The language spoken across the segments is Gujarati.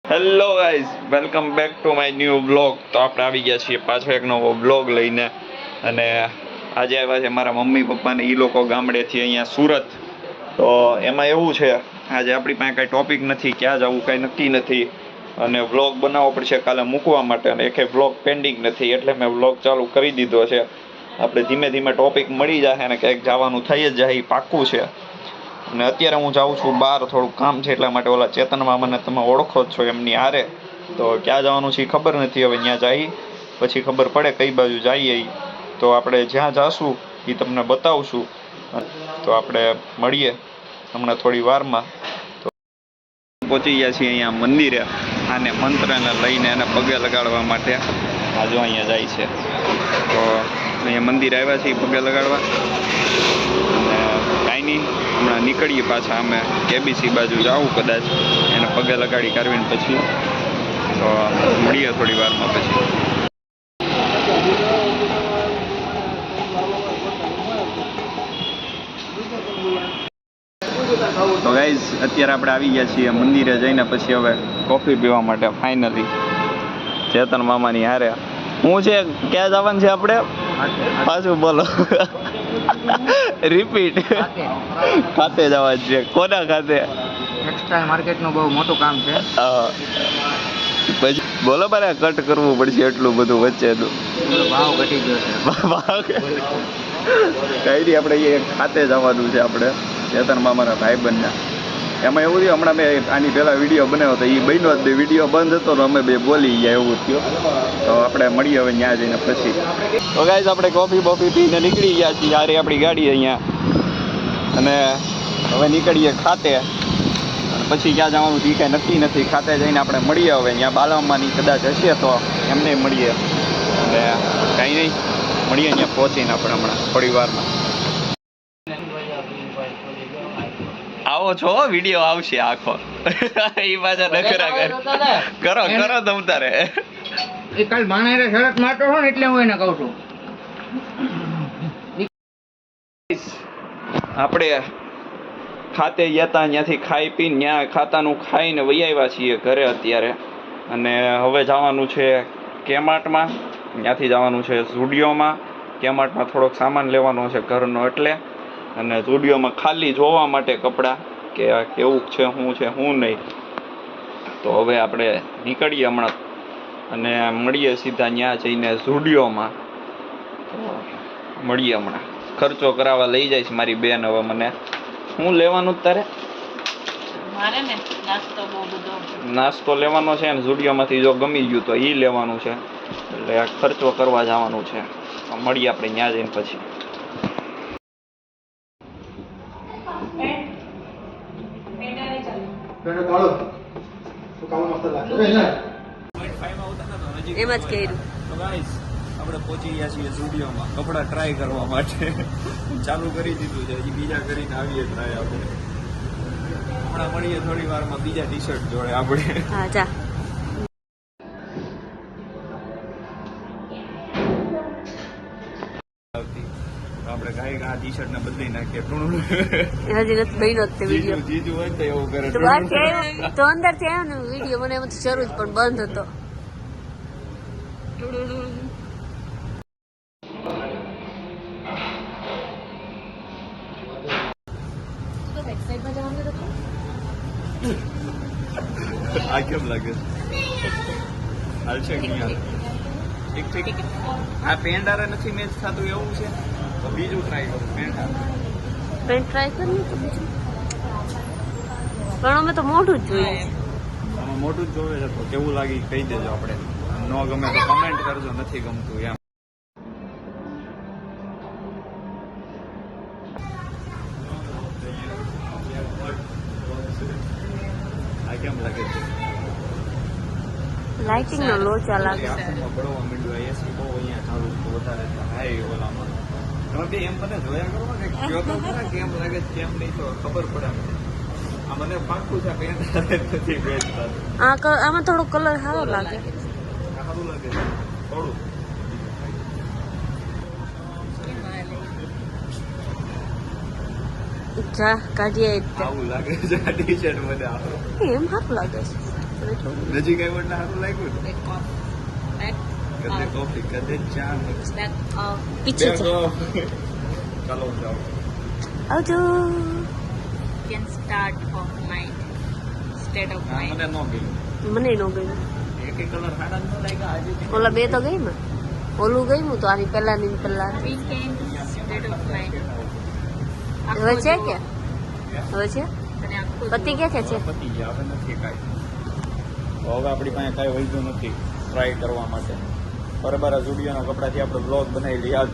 Hello guys, welcome back to my new blog. તો આપણે આવી ગયા છીએ પાછો એક નવો બ્લોગ લઈને. અને આજે આવ્યા છે મારા મમ્મી પપ્પાને, એ લોકો ગામડેથી અહીંયા સુરત. તો એમાં એવું છે, આજે આપણી પાસે કાંઈ ટોપિક નથી, ક્યાં જવું કાંઈ નક્કી નથી, અને વ્લોગ બનાવવો પડશે કાલે મૂકવા માટે, અને એકે વ્લોગ પેન્ડિંગ નથી, એટલે મેં વ્લોગ ચાલુ કરી દીધો છે. આપણે ધીમે ધીમે ટોપિક મળી જશે અને ક્યાંક જવાનું થઈ જ જાય, એ પાક્કું છે. અને અત્યારે હું જાઉં છું બહાર, થોડું કામ છે એટલા માટે. ઓલા ચેતનમાં મને તમે ઓળખો જ છો, એમની આરે. તો ક્યાં જવાનું છે એ ખબર નથી, હવે ત્યાં જઈ પછી ખબર પડે કઈ બાજુ જઈએ. તો આપણે જ્યાં જાશું એ તમને બતાવશું. તો આપણે મળીએ હમણાં થોડી વારમાં. તો પહોંચી ગયા છીએ અહીંયા મંદિરે, આને મંત્રને લઈને એને પગે લગાડવા માટે. આ જો અહીંયા જાય છે, તો અહીંયા મંદિર આવ્યા છીએ પગે લગાડવા. અને કાંઈ નહીં, હમણાં નીકળીએ પાછા અમે કેબીસી બાજુ જાવું કદાચ, એને પગે લગાડી કાઢવીને પછી. તો મળીએ થોડી વારમાં પછી. તો ગાઈઝ, અત્યારે આપણે આવી ગયા છીએ મંદિરે જઈને પછી હવે કોફી પીવા માટે ફાઇનલી ચેતન મામાની હારે. હું છે, ક્યાં જવાનું છે આપણે? પાછું બોલો, રિપીટ. ખાતે જવા છે. કોના ખાતે? ટેક્સટાઇલ માર્કેટનું બહુ મોટું કામ છે. પછી બોલો, મારે કટ કરવું પડશે એટલું બધું વચ્ચેનું. ભાવ ઘટી ગયો છે. ભાવ કઈ નહીં, આપણે એ ખાતે જવાનું છે આપણે ચેતન મામાના ભાઈબંધના. એમાં એવું થયું, હમણાં મેં આની પહેલાં વિડીયો બનાવ્યો હતો, એ બન્યો જ વિડીયો બંધ હતો, અમે બે બોલી ગયા એવું થયું. તો આપણે મળીએ હવે ત્યાં જઈને પછી. તો ગાઈઝ, આપણે કોફી બોફી પીને નીકળી ગયા છીએ, યારે આપણી ગાડી અહીંયા. અને હવે નીકળીએ ખાતે, અને પછી ક્યાં જવાનું એ કાંઈ નક્કી નથી. ખાતે જઈને આપણે મળીએ હવે, ત્યાં બાલામાની કદાચ હશે તો એમને મળીએ. અને કાંઈ નહીં, મળીએ અહીંયા પહોંચીને આપણે હમણાં થોડી વારમાં. આવો છો, વિડીયો આવશે આખો. એ પાછા નખરા કરો કરો તમ તારે. એ કાલ માણેરે શરત માટો છો ને એટલે હું એને કહું છું. આપણે ખાતે ગયા હતા, ત્યાંથી ખાઈ પીને ત્યાં ખાતાનું ખાઈને વહી આવ્યા છીએ ઘરે અત્યારે. અને હવે જવાનું છે કેમાર્ટમાં, ત્યાંથી જવાનું છે ઝુડિયોમાં. કેમાર્ટમાં થોડોક સામાન લેવાનો છે ઘરનો એટલે. અને ઝુડિયોમાં ખાલી જોવા માટે કપડાં કે કેવું છે, શું છે શું નહીં. તો હવે આપણે નીકળીએ હમણાં અને મળીએ સીધા ત્યાં જઈને ઝુડિયોમાં. તો મળીએ હમણાં. ખર્ચો કરાવવા લઈ જઈશ મારી બેન. હવે મને શું લેવાનું તારે? મારે ને નાસ્તો લેવાનો છે, અને ઝુડિયોમાંથી જો ગમી ગયું તો એ લેવાનું છે. એટલે આ ખર્ચો કરવા જવાનું છે. તો મળીએ આપણે ત્યાં જઈને પછી. એમ જ કર્યું. આપણે પહોંચી ગયા છીએ ઝુડિયોમાં કપડાં ટ્રાય કરવા માટે. ચાલુ કરી દીધું છે, હજી બીજા કરીને આવીએ ટ્રાય આપણે. હમણાં મળીએ થોડી વારમાં બીજા ટી શર્ટ જોડે આપણે. હા, જા. આપણે ગાય આ ટી શર્ટ ને બદલી નાખીએ. ટૂણું હજી નથી બન્યો તે વિડીયો. જીજુ હોય તો એવું કરે. તો બહારથી આવ્યો તો અંદરથી આવ્યો ને વિડીયો, મને એમ શરૂ જ પણ બંધ હતો. આ કેમ લાગે? હાલ છે કે નહીં? ઠીક ઠીક. આ પેન્ટ આરે નથી મેચ થતું એવું છે તો બીજું ટ્રાય કરું. પેન્ટ ટ્રાય કરી તો બીજું પણ અમે તો મોઢું જ જોઈએ. આમાં મોટું જ જોવે છે, તો કેવું લાગે કહી દેજો. આપણે ન ગમે તો કમેન્ટ કરજો, નથી ગમતું એમ. આ કેમ લાગે છે? લાઇટિંગ નો લોચા લાગે. બળવા માંડ્યું. એસી બહુ અહીંયા ચાલુ છે વધારે હાઈ ઓલામાં. તમે બે એમ મને જોયા કરો ને, કયો તો ખરા કેમ લાગે છે કેમ નહીં, તો ખબર પડે. આ મને પાક્કું છે પેન્ટ નથી બેસતા. આમાં થોડો કલર સારો લાગે. સારું લાગે છે થોડું. જા કાઢીએ. આવું લાગે છે આ ટી શર્ટ મને. એમ સારું લાગે છે. નજીક આવ્યો એટલે સારું લાગ્યું ને કદે કોફી કદે ચા પીછે છે ચાલો જાઓ આવજો can start of mind state of mind મને નો ગયું મને નો ગયું એક કલર સાડા ન લાગ્યા આજે ઓલા બે તો ગઈ ને ઓલું ગયું તો આની પહેલા સ્ટેટ ઓફ માઇન્ડ હવે છે કે હવે છે પતિ કે છે પતી ગયા હવે નથી કાંઈ તો હવે આપણી પાસે કાંઈ વૈધું નથી ટ્રાય કરવા માટે બરાબર સ્ટુડિયોના કપડાથી આપણે બ્લોગ બનાવી લઈએ આજ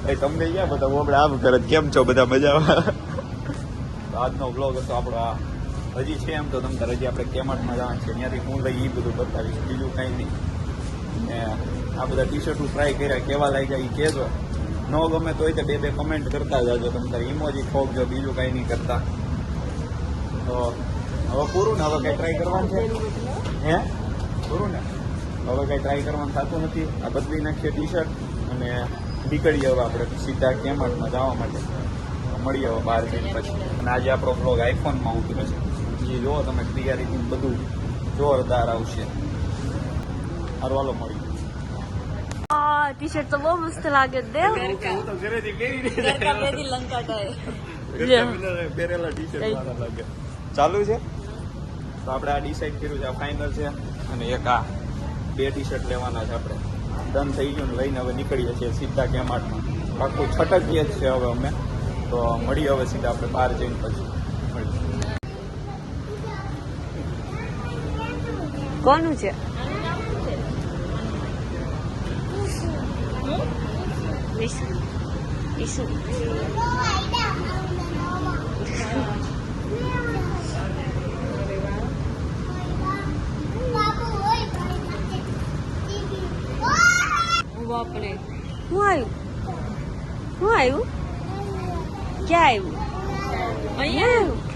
એ તમને ક્યાં બધા આપણે આમ કરે કેમ છો બધા મજામાં આજનો બ્લોગ હતો આપણો આ હજી છે એમ તો તમે હજી આપણે કેમાર્ટમાં જવાનું છે ત્યાંથી હું લઈ એ બધું બતાવીશ બીજું કાંઈ નહીં ને આ બધા ટી શર્ટો ટ્રાય કર્યા કેવા લાગ્યા એ કહેજો ન ગમે તો બે કમેન્ટ કરતા જાજો તમે તારે ઇમોજી ખોગજો બીજું કાંઈ નહીં કરતા તો હવે પૂરું ને હવે કંઈ ટ્રાય કરવાનું છે હે પૂરું ને હવે કંઈ ટ્રાય કરવાનું થતું નથી આ બદલી નાખીએ ટી શર્ટ અને નીકળીએ હવે આપણે સીધા કેમાર્ટમાં જવા માટે મળીએ હવે 12 દિન પછી અને આજે આપણો બ્લોગ આઈફોનમાં ઉતરે છે જે જુઓ તમે ક્લિયરિટી બધું જોરદાર આવશે સારું હાલો મળીએ ટી શર્ટ તો બહુ મસ્ત લાગે દેવ તો ઘરેથી પહેરી લંકા પહેરેલા ટી શર્ટ મારા લાગે ચાલુ છે તો આપણે આ ડિસાઈડ કર્યું છે આ ફાઇનલ છે અને એક આ 2 ટી શર્ટ લેવાના છે આપણે ડન થઈ ગયું ને લઈને હવે નીકળીએ છીએ સીધા કેમાર્ટમાં પાકું છટકીએ જ છે હવે અમે તો મળીએ હવે સીધા આપણે 12 જઈને પછી મળીએ કોનું છે ઈસુ ઈસુ બાપરે શું આવ્યું ક્યાં આવ્યું અહીંયા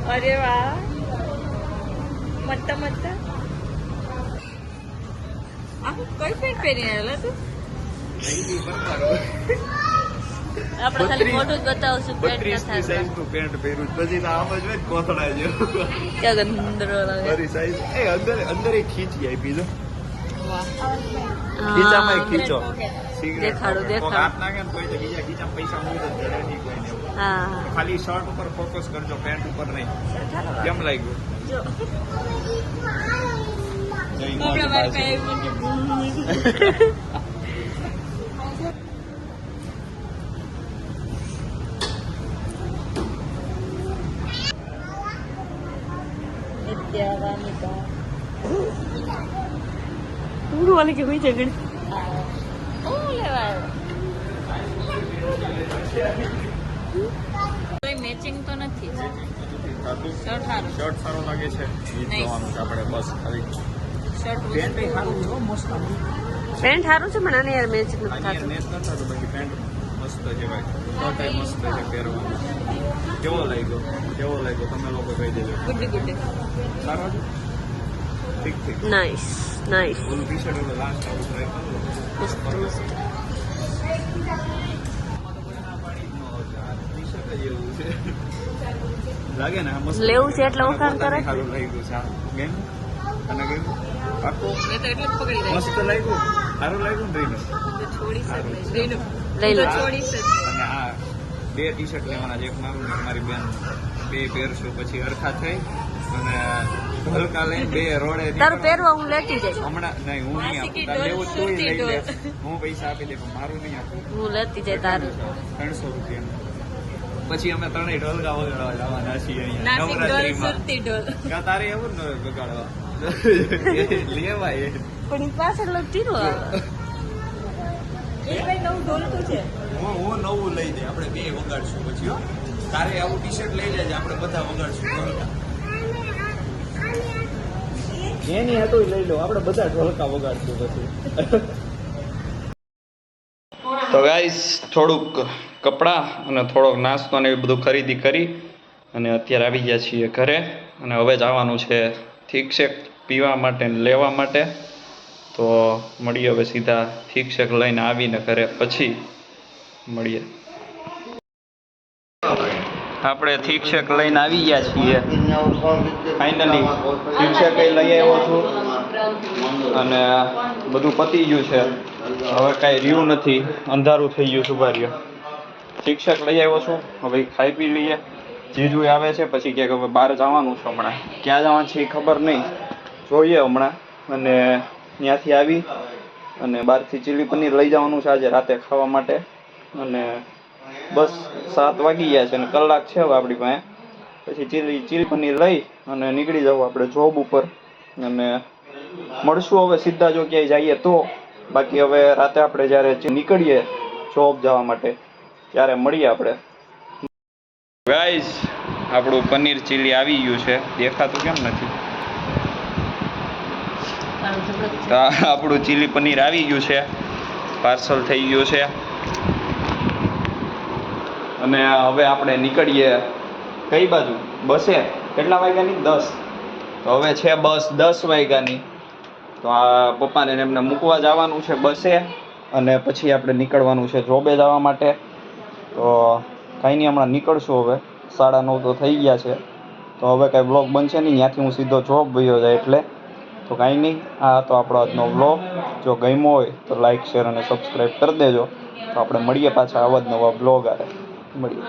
અરે વાહ મત્તા મત્તા આ કઈ પેન્ટ પહેરી આવેલા તું આપણે ખાલી ફોટો જ બતાવશું પેન્ટ ના થાય સાઈઝનું પેન્ટ પહેર્યું પછી તો આમ જ હોય કોથળા જેવું ક્યાં ગંદરો લાગે મારી સાઈઝ એ અંદર એક ખીચી આપી દો વાહ ખીચામાં એક ખીચો દેખાડો હાથ નાખે ને કોઈ તો બીજા ખીચામાં પૈસા મૂકી દે નહીં કોઈ ને હા ખાલી શર્ટ ઉપર ફોકસ કરજો પેન્ટ ઉપર નહીં કેમ લાગ્યું પૂરું વાલે કે કોઈ જગડ મેચિંગ તો નથી શર્ટ સારો લાગે છે જોવાનું છે આપણે બસ ખાલી પેન્ટ સારું છે મસ્ત પેન્ટ સારું છે પણ આને યાર મેચ નથી મેચ થતું નથી થતું બાકી પેન્ટ મસ્ત છે ભાઈ શર્ટ મસ્ત છે પહેરવાનું કેવો લાગ્યો તમે લોકો કહી દેજો ગુડ સારો છે ઠીક નાઇસ નાઇસ ઓલું ટી શર્ટ ઓલું લાસ્ટ આવું ટ્રાય કરો મસ્ત મસ્ત લાગે ને મસ્ત લેવું છે એટલે વખાણ કરે સારું લાગ્યું છે ગેમ અને ગેમ પાક્કું મેં તો એટલે જ પકડી લઈ મસ્ત લાગ્યું સારું લાગ્યું ને લઈ લો અને આ 2 ટી શર્ટ લેવાના છે એક મારું ને એક મારી બેન 2 પહેરશું પછી હરખા થઈ અને હલકા લઈને 2 રોડે તારું પહેરવા હું લેતી જઈશ હમણાં નહીં હું નહીં આપું તારે લેવું જ તોય લઈ લે હું પૈસા આપી દે પણ મારું નહીં આપું હું લેતી જાય તારું 300 રૂપિયા પછી અમે 3 ઢોલકા વગાડવા જવાના છીએ અહીંયા નવરાત્રીમાં તારે એવું ન વગાડવા લેવાય પણ એ પાછળ તીરો આવે હું નવું લઈ દે આપણે 2 વગાડશું પછી તારે આવું ટી શર્ટ લઈ લેજે આપણે બધા વગાડશું ઢોલકા એની હતું લઈ લો આપણે બધા ઢોલકા વગાડશું પછી તો ગાઈસ થોડુંક કપડાં અને થોડોક નાસ્તો ને એ બધું ખરીદી કરી અને અત્યારે આવી ગયા છીએ ઘરે અને હવે જવાનું છે ઠીક છે પીવા માટે ને લેવા માટે તો મળીએ હવે સીધા ઠીક છે લઈને આવીને ઘરે પછી મળીએ. આપણે ઠીક છે લઈને આવી ગયા છીએ ફાઇનલી. ઠીક છે કંઈ લઈ આવ્યો છું અને બધું પતી ગયું છે. હવે કાંઈ રહ્યું નથી, અંધારું થઈ ગયું સુભા રહ્યો. ઠીક છે લઈ આવ્યો છું, હવે ખાઈ પી લઈએ. જીજુ આવે છે પછી ક્યાંક હવે બહાર જવાનું છે. હમણાં ક્યાં જવાનું છે એ ખબર નહીં, જોઈએ હમણાં. અને ત્યાંથી આવી અને બહારથી ચીલી પનીર લઈ જવાનું છે આજે રાતે ખાવા માટે. અને બસ 7 વાગી ગયા છે અને કલાક છે હવે આપણી પાસે. પછી ચીલી પનીર લઈ અને નીકળી જવું આપણે જોબ ઉપર. અને મળશું હવે સીધા જો ક્યાંય જઈએ તો. બાકી હવે રાતે આપણે જ્યારે નીકળીએ જોબ જવા માટે ત્યારે મળીએ આપણે. ગાઈસ આપણું પનીર ચીલી આવી ગયું છે, દેખાતું કેમ નથી? આપણું ચીલી પનીર આવી ગયું છે, પાર્સલ થઈ ગયું છે. અને હવે આપણે નીકળીએ કઈ બાજુ? બસે કેટલા વાગ્યાની? 10. તો હવે છે બસ 10 વાગ્યાની. તો આ પપ્પાને એમને મૂકવા જવાનું છે બસે અને પછી આપણે નીકળવાનું છે જોબે જવા માટે. તો કાંઈ નહીં, હમણાં નીકળશું હવે. 9:30 તો થઈ ગયા છે. તો હવે કાંઈ બ્લોગ બનશે નહીં, ત્યાંથી હું સીધો જોબ વયો જાય એટલે. તો કાંઈ નહીં, આ તો આપણો આજનો બ્લોગ. જો ગમ્યો હોય તો લાઈક શેર અને સબસ્ક્રાઈબ કરી દેજો. તો આપણે મળીએ પાછા આવા જ નવા બ્લોગ આવે મળીએ.